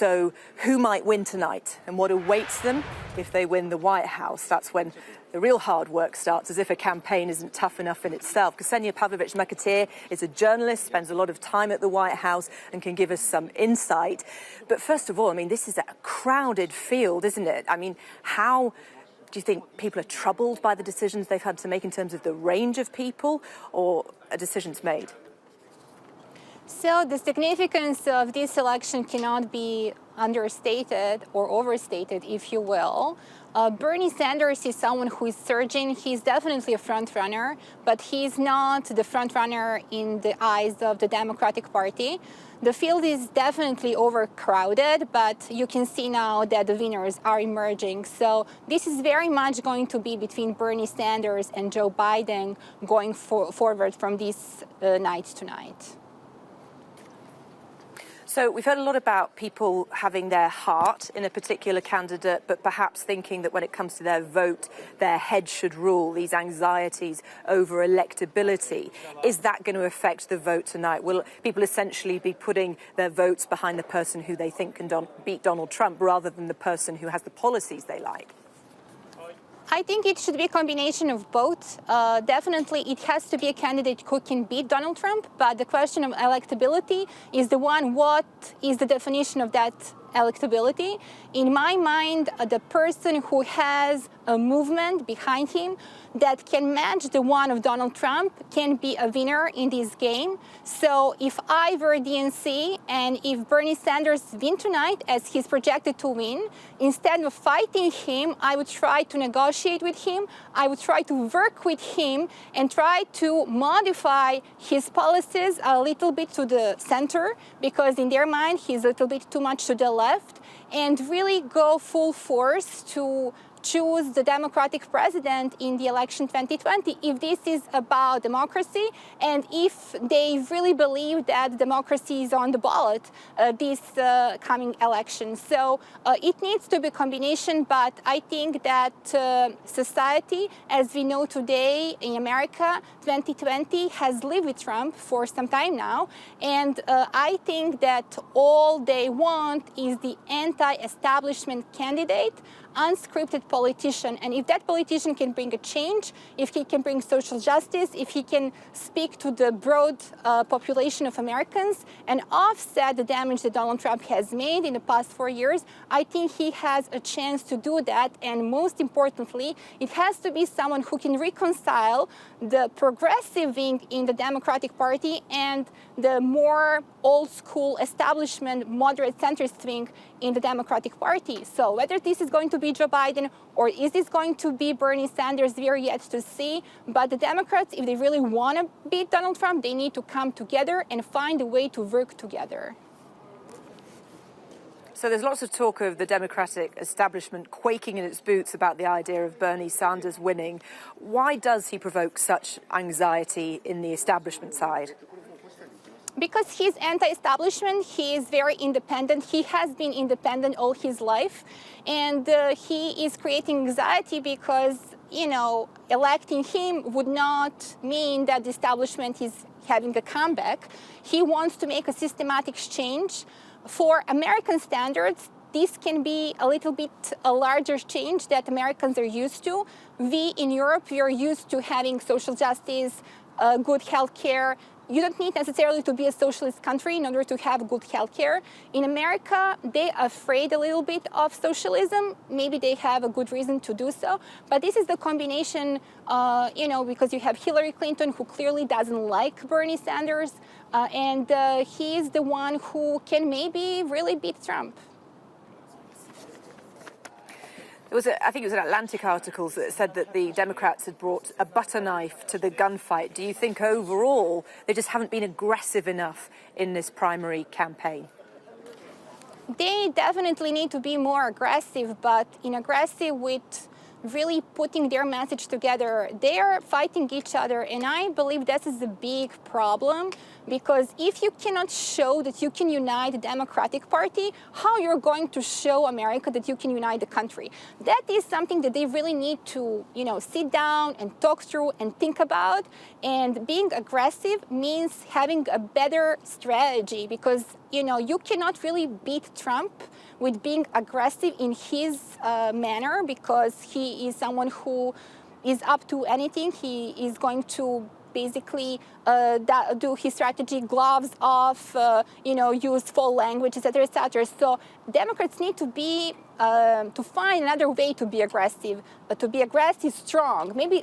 So who might win tonight and what awaits them if they win the White House? That's when the real hard work starts, as if a campaign isn't tough enough in itself. Ksenija Pavlovic Mcateer is a journalist, spends a lot of time at the White House and can give us some insight. But first of all, I mean, this is a crowded field, isn't it? I mean, how do you think people are troubled by the decisions they've had to make in terms of the range of people, or are decisions made? So the significance of this election cannot be understated or overstated, if you will. Bernie Sanders is someone who is surging. He's definitely a front runner, but he's not the front runner in the eyes of the Democratic Party. The field is definitely overcrowded, but you can see now that the winners are emerging. So this is very much going to be between Bernie Sanders and Joe Biden going forward from this night tonight. So we've heard a lot about people having their heart in a particular candidate, but perhaps thinking that when it comes to their vote, their head should rule, these anxieties over electability. Is that going to affect the vote tonight? Will people essentially be putting their votes behind the person who they think can beat Donald Trump rather than the person who has the policies they like? I think it should be a combination of both. Definitely, it has to be a candidate who can beat Donald Trump, but the question of electability is the one, what is the definition of that electability? In my mind, the person who has a movement behind him that can match the one of Donald Trump can be a winner in this game. So if I were DNC and if Bernie Sanders win tonight, as he's projected to win, instead of fighting him, I would try to negotiate with him. I would try to work with him and try to modify his policies a little bit to the center, because in their mind, he's a little bit too much to the left, and really go full force to choose the Democratic president in the election 2020, if this is about democracy and if they really believe that democracy is on the ballot this coming election. So it needs to be a combination, but I think that society, as we know today in America, 2020 has lived with Trump for some time now, and I think that all they want is the anti-establishment candidate, unscripted politician. And if that politician can bring a change, if he can bring social justice, if he can speak to the broad population of Americans and offset the damage that Donald Trump has made in the past 4 years, I think he has a chance to do that. And most importantly, it has to be someone who can reconcile the progressive wing in the Democratic Party and the more old school establishment, moderate centrist wing in the Democratic Party. So whether this is going to be Joe Biden or is this going to be Bernie Sanders, we are yet to see. But the Democrats, if they really want to beat Donald Trump, they need to come together and find a way to work together. So there's lots of talk of the Democratic establishment quaking in its boots about the idea of Bernie Sanders winning. Why does he provoke such anxiety in the establishment side? Because he's anti-establishment, he is very independent. He has been independent all his life. And he is creating anxiety because, you know, electing him would not mean that the establishment is having a comeback. He wants to make a systematic change. For American standards, this can be a little bit a larger change that Americans are used to. We in Europe, we are used to having social justice, good health care. You don't need necessarily to be a socialist country in order to have good health care. In America, they're afraid a little bit of socialism. Maybe they have a good reason to do so. But this is the combination, you know, because you have Hillary Clinton, who clearly doesn't like Bernie Sanders, and he's the one who can maybe really beat Trump. I think it was an Atlantic article that said that the Democrats had brought a butter knife to the gunfight. Do you think overall they just haven't been aggressive enough in this primary campaign? They definitely need to be more aggressive, but aggressive with really putting their message together. They are fighting each other, and I believe this is a big problem because if you cannot show that you can unite the Democratic Party, how you're going to show America that you can unite the country? That is something that they really need to, sit down and talk through and think about. And being aggressive means having a better strategy, because, you cannot really beat Trump with being aggressive in his manner, because he is someone who is up to anything. He is going to basically do his strategy, gloves off, use full language, etc., etc. So Democrats need to be to find another way to be aggressive. But to be aggressive, strong. Maybe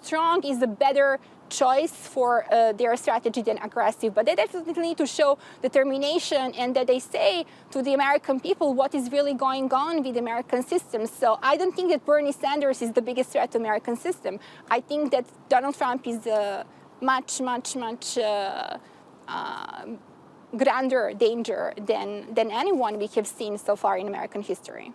strong is a better choice for their strategy than aggressive. But they definitely need to show determination, and that they say to the American people what is really going on with the American system. So I don't think that Bernie Sanders is the biggest threat to the American system. I think that Donald Trump is a much grander danger than anyone we have seen so far in American history.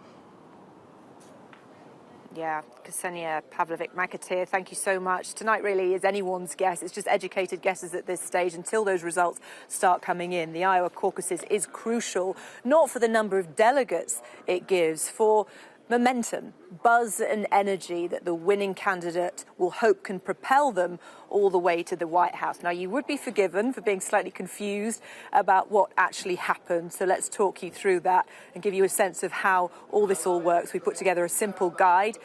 Yeah, Ksenija Pavlovic Mcateer, thank you so much. Tonight really is anyone's guess. It's just educated guesses at this stage until those results start coming in. The Iowa Caucasus is crucial, not for the number of delegates it gives, for momentum, buzz and energy that the winning candidate will hope can propel them all the way to the White House. Now, you would be forgiven for being slightly confused about what actually happened. So let's talk you through that and give you a sense of how all this all works. We put together a simple guide.